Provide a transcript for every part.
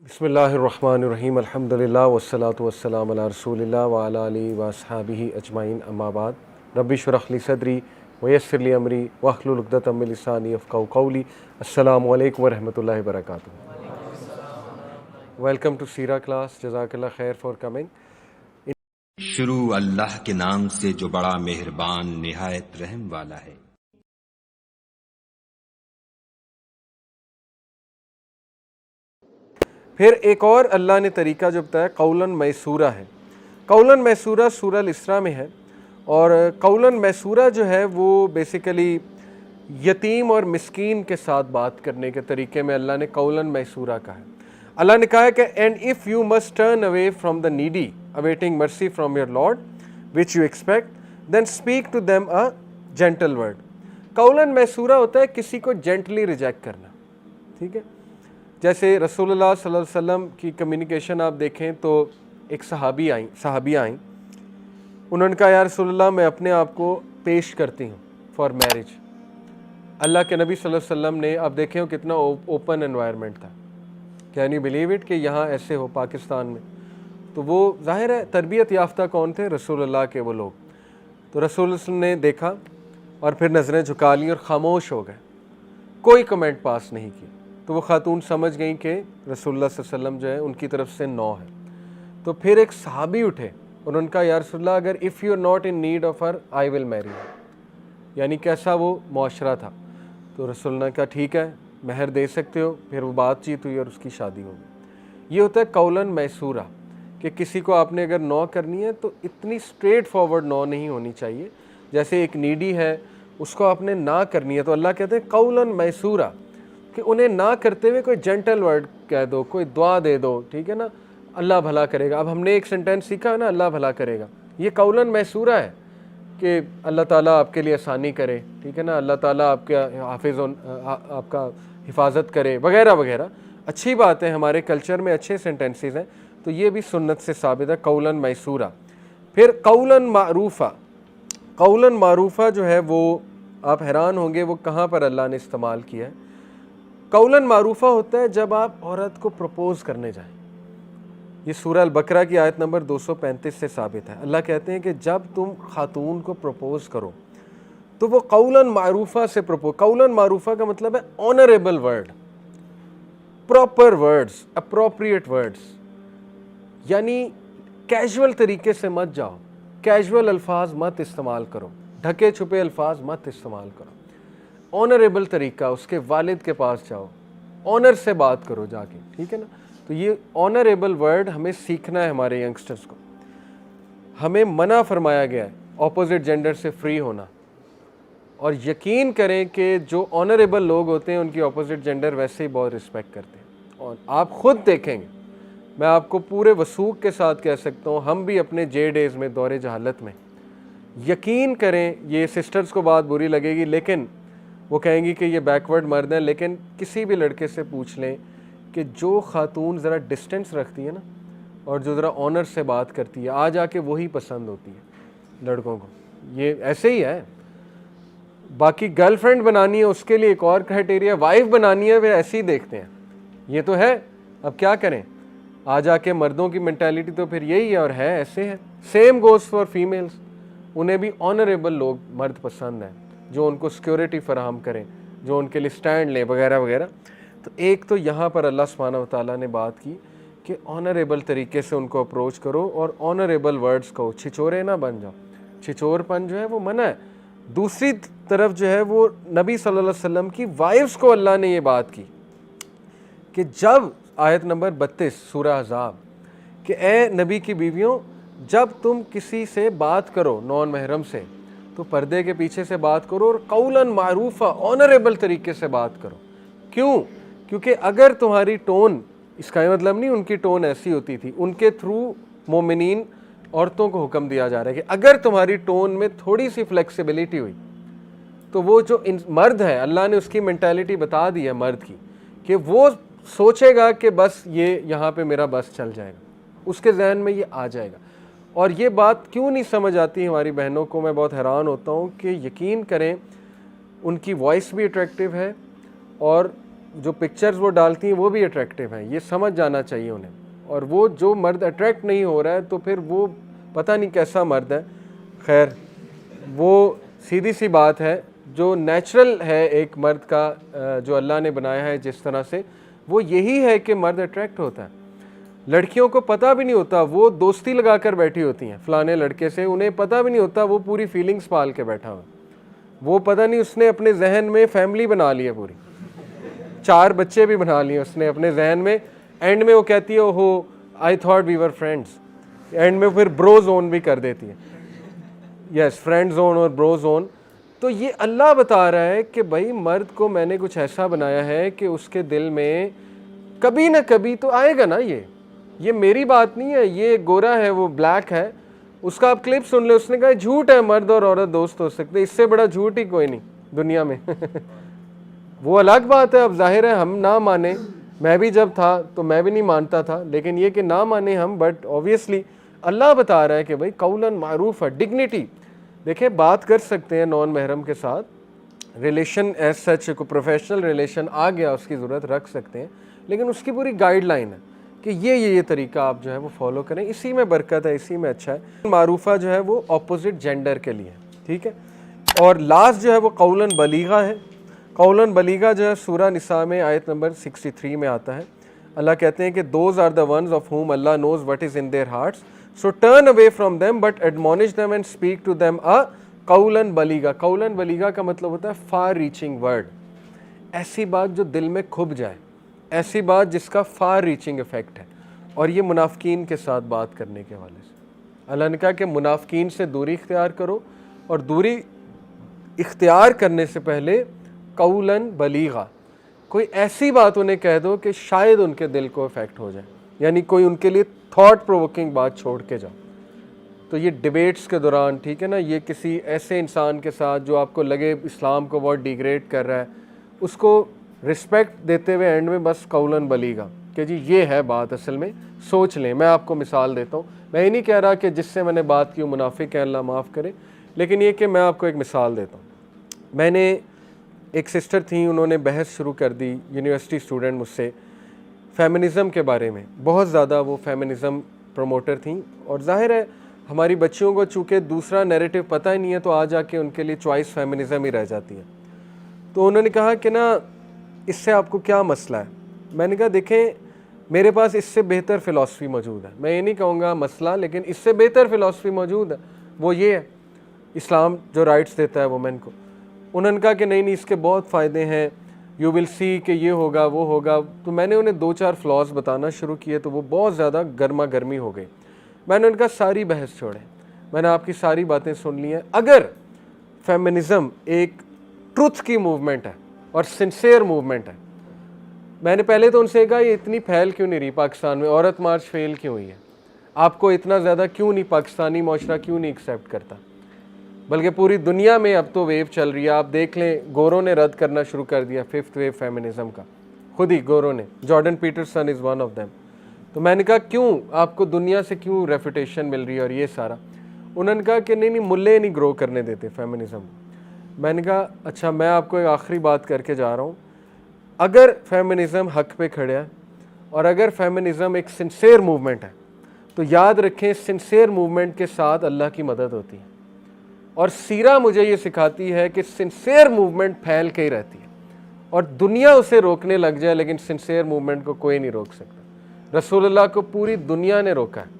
بسم اللہ الرحمن الرحیم الحمدللہ والصلاۃ والسلام علی رسول اللہ وعلی آلہ واصحابہ اجمعین اما بعد رب اشرح لی صدری ویسر لی امری واحلل عقدۃ من لسانی یفقہوا قولی. السلام علیکم ورحمۃ اللہ وبرکاتہ. ویلکم ٹو سیرہ کلاس. جزاک اللہ خیر فار کمنگ. شروع اللہ کے نام سے جو بڑا مہربان نہایت رحم والا ہے. پھر ایک اور اللہ نے طریقہ جو بتایا قولاً میسورہ ہے. قولاً میسورہ سورہ الاسراء میں ہے، اور قولاً میسورہ جو ہے وہ بیسیکلی یتیم اور مسکین کے ساتھ بات کرنے کے طریقے میں اللہ نے قولاً میسورہ کہا ہے. اللہ نے کہا ہے کہ and if you must turn away from the needy awaiting mercy from your Lord which you expect then speak to them a gentle word. قولاً میسورہ ہوتا ہے کسی کو جینٹلی ریجیکٹ کرنا. ٹھیک ہے، جیسے رسول اللہ صلی اللہ علیہ وسلم کی کمیونیکیشن آپ دیکھیں تو ایک صحابیہ آئیں. انہوں نے کہا یا رسول اللہ میں اپنے آپ کو پیش کرتی ہوں فار میرج. اللہ کے نبی صلی اللہ علیہ وسلم نے، آپ دیکھیں ہو کتنا اوپن انوائرمنٹ تھا. کین یو بلیو اٹ کہ یہاں ایسے ہو پاکستان میں؟ تو وہ ظاہر ہے تربیت یافتہ کون تھے؟ رسول اللہ کے وہ لوگ. تو رسول اللہ نے دیکھا اور پھر نظریں جھکا لیں اور خاموش ہو گئے، کوئی کمنٹ پاس نہیں کی. تو وہ خاتون سمجھ گئیں کہ رسول اللہ صلی اللہ علیہ وسلم جو ہے ان کی طرف سے نو ہے. تو پھر ایک صحابی اٹھے، انہوں نے کہا یا رسول اللہ اگر if you are not in need of her I will marry. یعنی کیسا وہ معاشرہ تھا. تو رسول اللہ نے کہا ٹھیک ہے مہر دے سکتے ہو. پھر وہ بات چیت ہوئی اور اس کی شادی ہو گئی. یہ ہوتا ہے قولاً میسورہ، کہ کسی کو آپ نے اگر نو کرنی ہے تو اتنی اسٹریٹ فارورڈ نو نہیں ہونی چاہیے. جیسے ایک نیڈی ہے اس کو آپ نے نہ کرنی ہے تو اللہ کہتے ہیں قولاً میسورہ، کہ انہیں نہ کرتے ہوئے کوئی جینٹل ورڈ کہہ دو، کوئی دعا دے دو. ٹھیک ہے نا، اللہ بھلا کرے گا. اب ہم نے ایک سینٹینس سیکھا ہے نا، اللہ بھلا کرے گا. یہ قولاً میسورہ ہے کہ اللہ تعالیٰ آپ کے لیے آسانی کرے. ٹھیک ہے نا، اللہ تعالیٰ آپ کا آپ کا حفاظت کرے وغیرہ وغیرہ. اچھی بات ہے، ہمارے کلچر میں اچھے سینٹینسز ہیں. تو یہ بھی سنت سے ثابت ہے قولاً میسورہ. پھر قولاً معروفہ. قولاً معروفہ جو ہے وہ آپ حیران ہوں گے وہ کہاں پر اللہ نے استعمال کیا ہے. قولاً معروفہ ہوتا ہے جب آپ عورت کو پروپوز کرنے جائیں. یہ سورہ البقرہ کی آیت نمبر 235 سے ثابت ہے. اللہ کہتے ہیں کہ جب تم خاتون کو پروپوز کرو تو وہ قولاً معروفہ سے پروپوز. قولاً معروفہ کا مطلب ہے honourable word, proper words, appropriate words. یعنی کیجول طریقے سے مت جاؤ، کیجول الفاظ مت استعمال کرو، ڈھکے چھپے الفاظ مت استعمال کرو. آنریبل طریقہ، اس کے والد کے پاس جاؤ، آنر سے بات کرو جا کے. ٹھیک ہے نا، تو یہ آنریبل ورڈ ہمیں سیکھنا ہے. ہمارے ینگسٹرز کو ہمیں منع فرمایا گیا ہے اپوزٹ جینڈر سے فری ہونا. اور یقین کریں کہ جو آنریبل لوگ ہوتے ہیں ان کی اپوزٹ جینڈر ویسے ہی بہت رسپیکٹ کرتے ہیں. اور آپ خود دیکھیں گے، میں آپ کو پورے وثوق کے ساتھ کہہ سکتا ہوں، ہم بھی اپنے جے ڈیز میں دور جہالت میں، یقین کریں یہ سسٹرز کو بات بری لگے گی لیکن وہ کہیں گی کہ یہ بیکورڈ مرد ہیں، لیکن کسی بھی لڑکے سے پوچھ لیں کہ جو خاتون ذرا ڈسٹینس رکھتی ہے نا اور جو ذرا آنر سے بات کرتی ہے، آ جا کے وہی پسند ہوتی ہے لڑکوں کو. یہ ایسے ہی ہے. باقی گرل فرینڈ بنانی ہے اس کے لیے ایک اور کرائٹیریا، وائف بنانی ہے وہ ایسے ہی دیکھتے ہیں. یہ تو ہے، اب کیا کریں. آ جا کے مردوں کی مینٹیلٹی تو پھر یہی ہے اور ہے ایسے ہے. Same goes for females. انہیں بھی آنریبل لوگ مرد پسند ہیں جو ان کو سیکیورٹی فراہم کریں، جو ان کے لیے سٹینڈ لیں وغیرہ وغیرہ. تو ایک تو یہاں پر اللہ سبحانہ و تعالیٰ نے بات کی کہ آنریبل طریقے سے ان کو اپروچ کرو اور آنریبل ورڈز کہو، چھچورے نہ بن جاؤ. چھچور پن جو ہے وہ منع ہے. دوسری طرف جو ہے وہ نبی صلی اللہ علیہ وسلم کی وائفز کو اللہ نے یہ بات کی کہ جب آیت نمبر 32 سورہ احزاب، کہ اے نبی کی بیویوں جب تم کسی سے بات کرو نان محرم سے تو پردے کے پیچھے سے بات کرو اور قولاً معروفہ آنریبل طریقے سے بات کرو. کیوں؟ کیونکہ اگر تمہاری ٹون، اس کا مطلب نہیں ان کی ٹون ایسی ہوتی تھی، ان کے تھرو مومنین عورتوں کو حکم دیا جا رہا ہے کہ اگر تمہاری ٹون میں تھوڑی سی فلیکسیبلٹی ہوئی تو وہ جو مرد ہے، اللہ نے اس کی مینٹیلٹی بتا دی ہے مرد کی، کہ وہ سوچے گا کہ بس یہ یہاں پہ میرا بس چل جائے گا، اس کے ذہن میں یہ آ جائے گا. اور یہ بات کیوں نہیں سمجھ آتی ہماری بہنوں کو، میں بہت حیران ہوتا ہوں کہ یقین کریں ان کی وائس بھی اٹریکٹیو ہے اور جو پکچرز وہ ڈالتی ہیں وہ بھی اٹریکٹیو ہیں، یہ سمجھ جانا چاہیے انہیں. اور وہ جو مرد اٹریکٹ نہیں ہو رہا ہے تو پھر وہ پتہ نہیں کیسا مرد ہے. خیر وہ سیدھی سی بات ہے، جو نیچرل ہے ایک مرد کا جو اللہ نے بنایا ہے جس طرح سے، وہ یہی ہے کہ مرد اٹریکٹ ہوتا ہے. لڑکیوں کو پتہ بھی نہیں ہوتا، وہ دوستی لگا کر بیٹھی ہوتی ہیں فلانے لڑکے سے، انہیں پتہ بھی نہیں ہوتا وہ پوری فیلنگز پال کے بیٹھا ہوا. وہ پتہ نہیں اس نے اپنے ذہن میں فیملی بنا لی ہے، پوری 4 بچے بھی بنا لیے اس نے اپنے ذہن میں. اینڈ میں وہ کہتی ہے اوہو I thought we were friends. And میں پھر برو زون بھی کر دیتی ہے. یس، فرینڈ زون اور برو زون. تو یہ اللہ بتا رہا ہے کہ بھائی مرد کو میں نے کچھ ایسا بنایا ہے کہ اس کے دل میں کبھی نہ کبھی تو آئے گا نا. یہ میری بات نہیں ہے، یہ گورا ہے وہ بلیک ہے، اس کا آپ کلپ سن لیں. اس نے کہا جھوٹ ہے مرد اور عورت دوست ہو سکتے، اس سے بڑا جھوٹ ہی کوئی نہیں دنیا میں. وہ الگ بات ہے، اب ظاہر ہے ہم نہ مانیں، میں بھی جب تھا تو میں بھی نہیں مانتا تھا، لیکن یہ کہ نہ مانیں ہم، بٹ اوبیسلی اللہ بتا رہا ہے کہ بھائی قولاً معروف ہے. ڈگنیٹی دیکھیں، بات کر سکتے ہیں نان محرم کے ساتھ، ریلیشن ایز سچ کوئی پروفیشنل ریلیشن آ گیا اس کی ضرورت رکھ سکتے ہیں، لیکن اس کی پوری گائیڈ لائن ہے کہ یہ طریقہ آپ جو ہے وہ فالو کریں، اسی میں برکت ہے، اسی میں اچھا ہے. معروفہ جو ہے وہ اپوزٹ جینڈر کے لیے، ٹھیک ہے. اور لاسٹ جو ہے وہ قولاً بلیغہ ہے. قولاً بلیغہ جو ہے سورہ نساء میں آیت نمبر 63 میں آتا ہے. اللہ کہتے ہیں کہ those are the ones of whom Allah knows what is in their hearts, so turn away from them but admonish them and speak to them a قولاً بلیغہ. قولاً بلیغہ کا مطلب ہوتا ہے far reaching word، ایسی بات جو دل میں کھب جائے، ایسی بات جس کا فار ریچنگ افیکٹ ہے. اور یہ منافقین کے ساتھ بات کرنے کے حوالے سے اللہ نے کہا کہ منافقین سے دوری اختیار کرو، اور دوری اختیار کرنے سے پہلے قولاً بلیغہ، کوئی ایسی بات انہیں کہہ دو کہ شاید ان کے دل کو افیکٹ ہو جائے، یعنی کوئی ان کے لیے تھاٹ پرووکنگ بات چھوڑ کے جاؤ. تو یہ ڈیبیٹس کے دوران، ٹھیک ہے نا، یہ کسی ایسے انسان کے ساتھ جو آپ کو لگے اسلام کو بہت ڈیگریڈ کر رہا ہے، اس کو رسپیکٹ دیتے ہوئے اینڈ میں بس قولاً بلیغہ کہ جی یہ ہے بات، اصل میں سوچ لیں. میں آپ کو مثال دیتا ہوں، میں یہ نہیں کہہ رہا کہ جس سے میں نے بات کی وہ منافق ہے، اللہ معاف کرے، لیکن یہ کہ میں آپ کو ایک مثال دیتا ہوں. میں نے ایک سسٹر تھیں، انہوں نے بحث شروع کر دی، یونیورسٹی اسٹوڈنٹ، مجھ سے فیمنزم کے بارے میں. بہت زیادہ وہ فیمنزم پروموٹر تھیں، اور ظاہر ہے ہماری بچیوں کو چونکہ دوسرا نیریٹو پتہ ہی نہیں ہے تو آ جا کے ان کے لیے چوائس فیمنزم ہی رہ جاتی ہے. تو انہوں نے کہا کہ نا اس سے آپ کو کیا مسئلہ ہے. میں نے کہا دیکھیں میرے پاس اس سے بہتر فلسفی موجود ہے، میں یہ نہیں کہوں گا مسئلہ، لیکن اس سے بہتر فلسفی موجود ہے. وہ یہ ہے اسلام جو رائٹس دیتا ہے وومن کو. انہوں نے کہا کہ نہیں اس کے بہت فائدے ہیں، یو ول سی کہ یہ ہوگا وہ ہوگا. تو میں نے انہیں 2-4 فلاز بتانا شروع کیے تو وہ بہت زیادہ گرما گرمی ہو گئی. میں نے ان کا ساری بحث چھوڑے، میں نے آپ کی ساری باتیں سن لی ہیں. اگر فیمنزم ایک ٹروتھ کی موومنٹ ہے اور سنسیئر موومنٹ ہے، میں نے پہلے تو ان سے کہا یہ اتنی پھیل کیوں نہیں رہی پاکستان میں، عورت مارچ فیل کیوں ہوئی ہے، آپ کو اتنا زیادہ کیوں نہیں، پاکستانی معاشرہ کیوں نہیں ایکسیپٹ کرتا، بلکہ پوری دنیا میں اب تو ویو چل رہی ہے. آپ دیکھ لیں گوروں نے رد کرنا شروع کر دیا 5th ویو فیمنزم کا، خود ہی گوروں نے. Jordan Peterson is one of them. تو میں نے کہا کیوں آپ کو دنیا سے کیوں ریپوٹیشن مل رہی ہے اور یہ سارا. انہوں نے کہا کہ نہیں ملے نہیں گرو کرنے دیتے فیمنزم. میں نے کہا اچھا میں آپ کو ایک آخری بات کر کے جا رہا ہوں، اگر فیمنزم حق پہ کھڑا ہے اور اگر فیمنزم ایک سنسیئر موومنٹ ہے تو یاد رکھیں سنسیئر موومنٹ کے ساتھ اللہ کی مدد ہوتی ہے. اور سیرہ مجھے یہ سکھاتی ہے کہ سنسیئر موومنٹ پھیل کے ہی رہتی ہے، اور دنیا اسے روکنے لگ جائے لیکن سنسیئر موومنٹ کو کوئی نہیں روک سکتا. رسول اللہ کو پوری دنیا نے روکا ہے،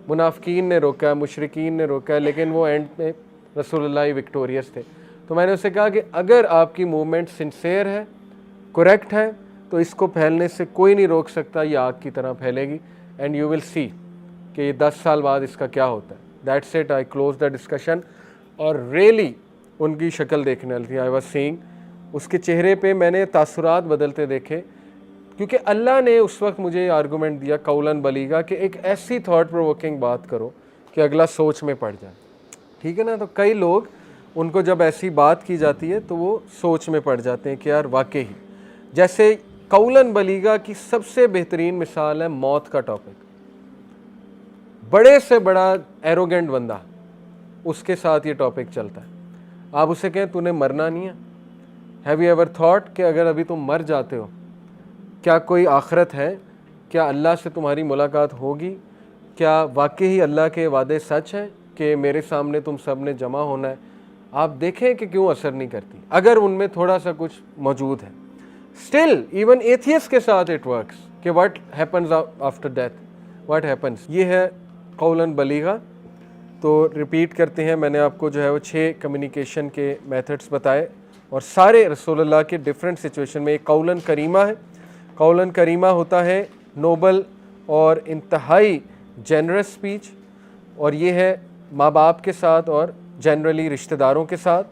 منافقین نے روکا ہے، مشرکین نے روکا ہے، لیکن وہ اینڈ میں رسول اللہ ہی وکٹوریس تھے. تو میں نے اسے کہا کہ اگر آپ کی موومنٹ سنسیئر ہے، کریکٹ ہے، تو اس کو پھیلنے سے کوئی نہیں روک سکتا، یہ آگ کی طرح پھیلے گی. اینڈ یو ول سی کہ یہ 10 سال بعد اس کا کیا ہوتا ہے. That's it, I close the discussion. اور ریئلی ان کی شکل دیکھنے والی تھی، آئی واز سینگ اس کے چہرے پہ میں نے تاثرات بدلتے دیکھے، کیونکہ اللہ نے اس وقت مجھے یہ آرگومنٹ دیا قولاً بلیغہ کہ ایک ایسی تھاٹ پرووکنگ بات کرو کہ اگلا سوچ میں پڑ جائے. ٹھیک ہے نا. تو کئی لوگ ان کو جب ایسی بات کی جاتی ہے تو وہ سوچ میں پڑ جاتے ہیں کہ یار واقعی. جیسے قولاً بلیغہ کی سب سے بہترین مثال ہے موت کا ٹاپک. بڑے سے بڑا ایروگینٹ بندہ اس کے ساتھ یہ ٹاپک چلتا ہے. آپ اسے کہیں تو نے مرنا نہیں ہے. ہیو یو ایور تھاٹ کہ اگر ابھی تم مر جاتے ہو کیا کوئی آخرت ہے؟ کیا اللہ سے تمہاری ملاقات ہوگی؟ کیا واقعی اللہ کے وعدے سچ ہیں کہ میرے سامنے تم سب نے جمع ہونا ہے؟ آپ دیکھیں کہ کیوں اثر نہیں کرتی اگر ان میں تھوڑا سا کچھ موجود ہے. اسٹل ایون ایتھیسٹ کے ساتھ اٹ ورکس کہ what happens after death, what happens. یہ ہے قولاً بلیغہ. تو ریپیٹ کرتے ہیں، میں نے آپ کو جو ہے وہ 6 کمیونیکیشن کے میتھڈس بتائے اور سارے رسول اللہ کے ڈیفرنٹ سچویشن میں. ایک قولاً کریمہ ہے. قولاً کریمہ ہوتا ہے نوبل اور انتہائی جنرس سپیچ، اور یہ ہے ماں باپ کے ساتھ اور جنرلی رشتہ داروں کے ساتھ.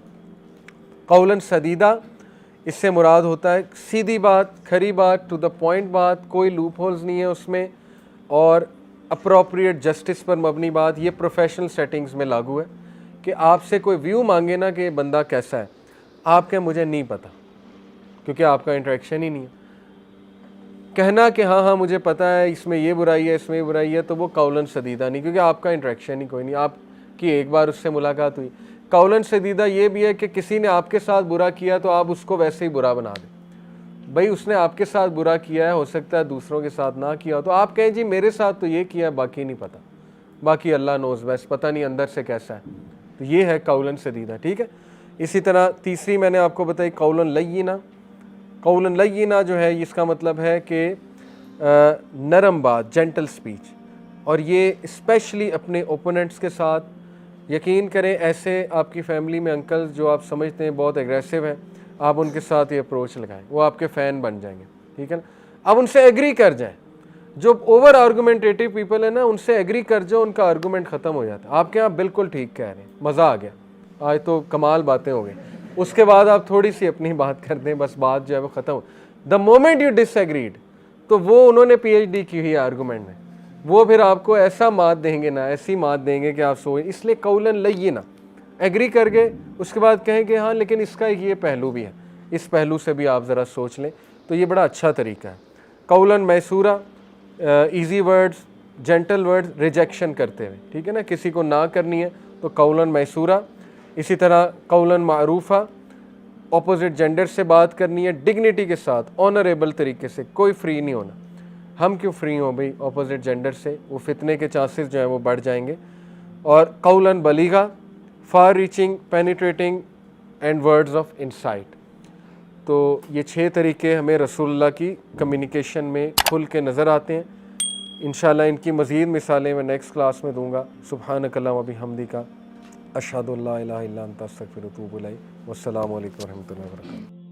قولاً سدیدہ، اس سے مراد ہوتا ہے سیدھی بات، کھری بات، ٹو دا پوائنٹ بات، کوئی لوپ ہولز نہیں ہے اس میں، اور اپروپریٹ جسٹس پر مبنی بات. یہ پروفیشنل سیٹنگز میں لاگو ہے کہ آپ سے کوئی ویو مانگے نا کہ بندہ کیسا ہے، آپ کہیں مجھے نہیں پتہ، کیونکہ آپ کا انٹریکشن ہی نہیں ہے. کہنا کہ ہاں مجھے پتہ ہے اس میں یہ برائی ہے، اس میں یہ برائی ہے، تو وہ قولاً سدیدہ نہیں، کیونکہ آپ کا انٹریکشن ہی کوئی نہیں، آپ کی ایک بار اس سے ملاقات ہوئی. قولاً سدیدہ یہ بھی ہے کہ کسی نے آپ کے ساتھ برا کیا تو آپ اس کو ویسے ہی برا بنا دیں. بھائی اس نے آپ کے ساتھ برا کیا ہے، ہو سکتا ہے دوسروں کے ساتھ نہ کیا ہو، تو آپ کہیں جی میرے ساتھ تو یہ کیا ہے، باقی نہیں پتہ، باقی اللہ نوز بیسٹ، پتہ نہیں اندر سے کیسا ہے. تو یہ ہے قولاً سدیدہ. ٹھیک ہے. اسی طرح تیسری میں نے آپ کو بتائی قولاً لیینہ. قولاً لیینہ جو ہے اس کا مطلب ہے کہ نرم بات، جینٹل سپیچ، اور یہ اسپیشلی اپنے اوپوننٹس کے ساتھ. یقین کریں ایسے آپ کی فیملی میں انکل جو آپ سمجھتے ہیں بہت ایگریسو ہیں، آپ ان کے ساتھ یہ اپروچ لگائیں، وہ آپ کے فین بن جائیں گے. ٹھیک ہے نا. اب ان سے ایگری کر جائیں. جو اوور آرگومنٹیٹیو پیپل ہیں نا، ان سے ایگری کر جاؤ، ان کا آرگومنٹ ختم ہو جاتا ہے. آپ کے یہاں بالکل ٹھیک کہہ رہے ہیں، مزہ آ گیا، آج تو کمال باتیں ہو گئی. اس کے بعد آپ تھوڑی سی اپنی بات کر دیں، بس بات جو ہے وہ ختم ہو. دا مومنٹ یو ڈس ایگریڈ، تو وہ انہوں نے پی ایچ ڈی کی ہوئی ہے آرگومنٹ میں، وہ پھر آپ کو ایسا مات دیں گے نا، ایسی مات دیں گے کہ آپ سوئیں. اس لیے قولاً لیینہ، ایگری کر گئے، اس کے بعد کہیں کہ ہاں لیکن اس کا یہ پہلو بھی ہے، اس پہلو سے بھی آپ ذرا سوچ لیں. تو یہ بڑا اچھا طریقہ ہے. قولاً میسورہ، easy words, gentle words, rejection کرتے ہوئے. ٹھیک ہے نا. کسی کو نہ کرنی ہے تو قولاً میسورہ. اسی طرح قولاً معروفہ، اپوزٹ جینڈر سے بات کرنی ہے ڈگنیٹی کے ساتھ، آنریبل طریقے سے، کوئی فری نہیں ہونا. ہم کیوں فری ہوں بھائی اپوزٹ جینڈر سے، وہ فتنے کے چانسز جو ہیں وہ بڑھ جائیں گے. اور قولاً بلیغہ، far reaching, penetrating and words of insight. تو یہ 6 طریقے ہمیں رسول اللہ کی کمیونیکیشن میں کھل کے نظر آتے ہیں. انشاءاللہ ان کی مزید مثالیں میں نیکسٹ کلاس میں دوں گا. سبحانک اللہم و بحمدک، اشہد ان لا الہ الا انت استغفرک و اتوب الیک. والسلام علیکم و رحمۃ اللہ وبرکاتہ.